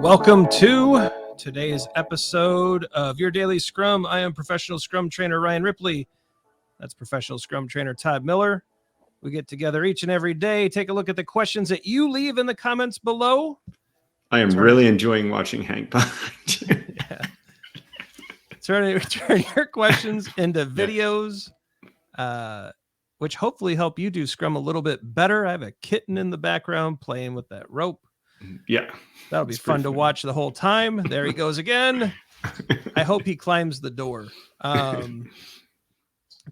Welcome to today's episode of Your Daily Scrum. I am professional Scrum trainer Ryan Ripley. That's professional Scrum trainer Todd Miller. We get together each and every day, take a look at the questions that you leave in the comments below. I am really enjoying watching Hank behind you. Yeah. Turn your questions into videos, which hopefully help you do Scrum a little bit better. I have a kitten in the background playing with that rope. Yeah. That'll be fun to watch the whole time. There he goes again. I hope he climbs the door.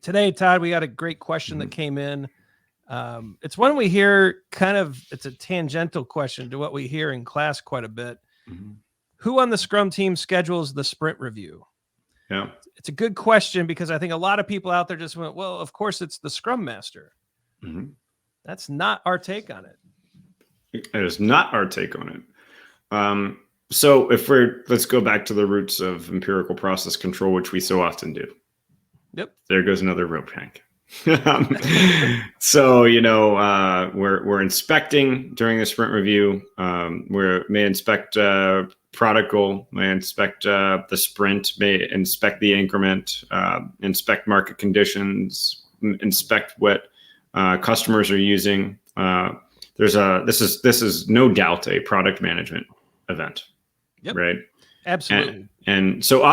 Today, Todd, we got a great question that came in. It's one we hear it's a tangential question to what we hear in class quite a bit. Mm-hmm. Who on the Scrum team schedules the sprint review? Yeah. It's a good question because I think a lot of people out there just went, well, of course it's the Scrum Master. Mm-hmm. That's not our take on it. It is not our take on it. So let's go back to the roots of empirical process control, which we so often do. Yep. There goes another rope, Hank. So, we're inspecting during the sprint review. We may inspect product goal, may inspect the sprint, may inspect the increment, inspect market conditions, inspect what customers are using. This is no doubt a product management event. Yep. Right. Absolutely. And so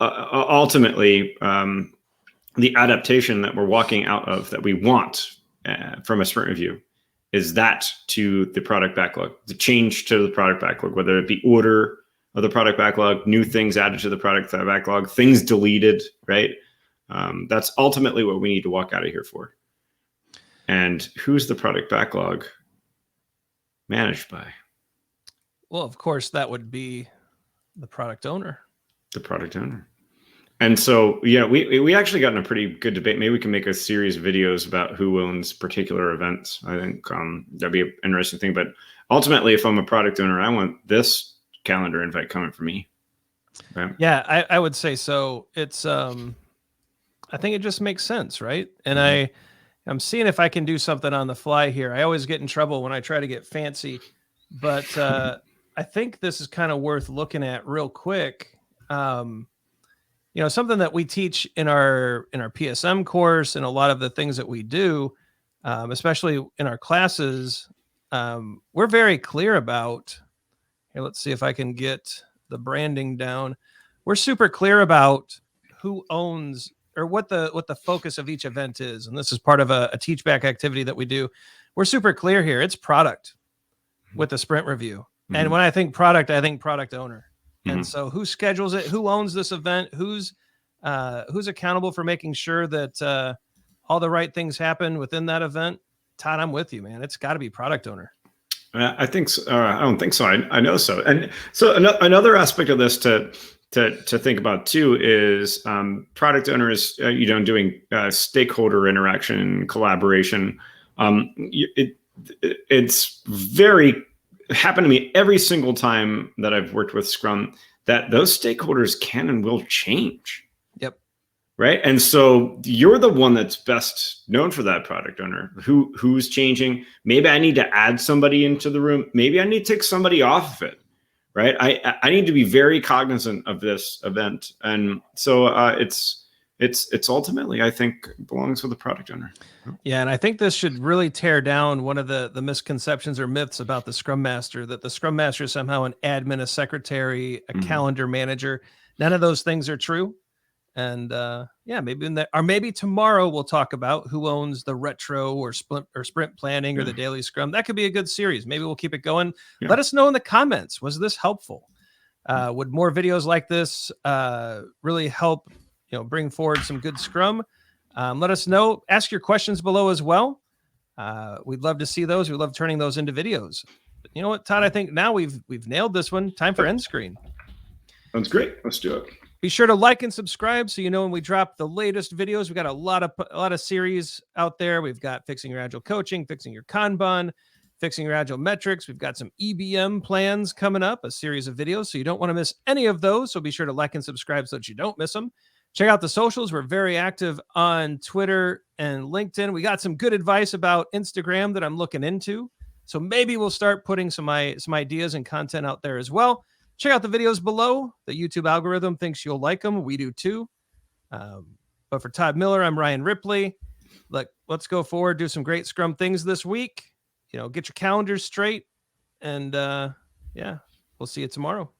ultimately, the adaptation that we're walking out of that we want from a sprint review is that to the product backlog, the change to the product backlog, whether it be order of the product backlog, new things added to the product backlog, things deleted, right? That's ultimately what we need to walk out of here for. And who's the product backlog managed by? Well, of course, that would be the product owner. The product owner. And so, we actually got in a pretty good debate. Maybe we can make a series of videos about who owns particular events. I think that'd be an interesting thing. But ultimately, if I'm a product owner, I want this calendar invite coming from me. Right? Yeah, I would say so. It's, I think it just makes sense, right? And mm-hmm. I'm seeing if I can do something on the fly here. I always get in trouble when I try to get fancy, but I think this is kind of worth looking at real quick. Something that we teach in our PSM course and a lot of the things that we do, especially in our classes, we're very clear about. Here, let's see if I can get the branding down. We're super clear about who owns or what the focus of each event is, and this is part of a teach back activity that we do. We're super clear here. It's product with the sprint review, and when I think product owner. And so who schedules it? Who owns this event? Who's accountable for making sure that all the right things happen within that event? Todd, I'm with you, man. It's got to be product owner. I think so. I don't think so. I know so. And so another aspect of this to think about too is product owners, doing stakeholder interaction, collaboration. It's very happened to me every single time that I've worked with Scrum that those stakeholders can and will change. Yep. Right. And so you're the one that's best known for that product owner who's changing. Maybe I need to add somebody into the room. Maybe I need to take somebody off of it. Right. I need to be very cognizant of this event. And so it's ultimately, I think, belongs with the product owner. Yeah, and I think this should really tear down one of the misconceptions or myths about the Scrum Master, that the Scrum Master is somehow an admin, a secretary, a calendar manager. None of those things are true. And maybe tomorrow we'll talk about who owns the retro or sprint planning or the daily Scrum. That could be a good series. Maybe we'll keep it going. Yeah. Let us know in the comments. Was this helpful? Would more videos like this really help bring forward some good Scrum? Let us know. Ask your questions below as well. We'd love to see those. We love turning those into videos. But you know what, Todd? I think now we've nailed this one. Time for end screen. Sounds great. Let's do it. Be sure to like and subscribe so you know when we drop the latest videos. We got a lot of series out there. We've got fixing your Agile coaching, fixing your Kanban, fixing your Agile metrics. We've got some EBM plans coming up, a series of videos. So you don't want to miss any of those. So be sure to like and subscribe so that you don't miss them. Check out the socials. We're very active on Twitter and LinkedIn. We got some good advice about Instagram that I'm looking into. So maybe we'll start putting some ideas and content out there as well. Check out the videos below. The YouTube algorithm thinks you'll like them. We do too. But for Todd Miller, I'm Ryan Ripley. Let's go forward, do some great Scrum things this week. Get your calendars straight. And yeah, we'll see you tomorrow.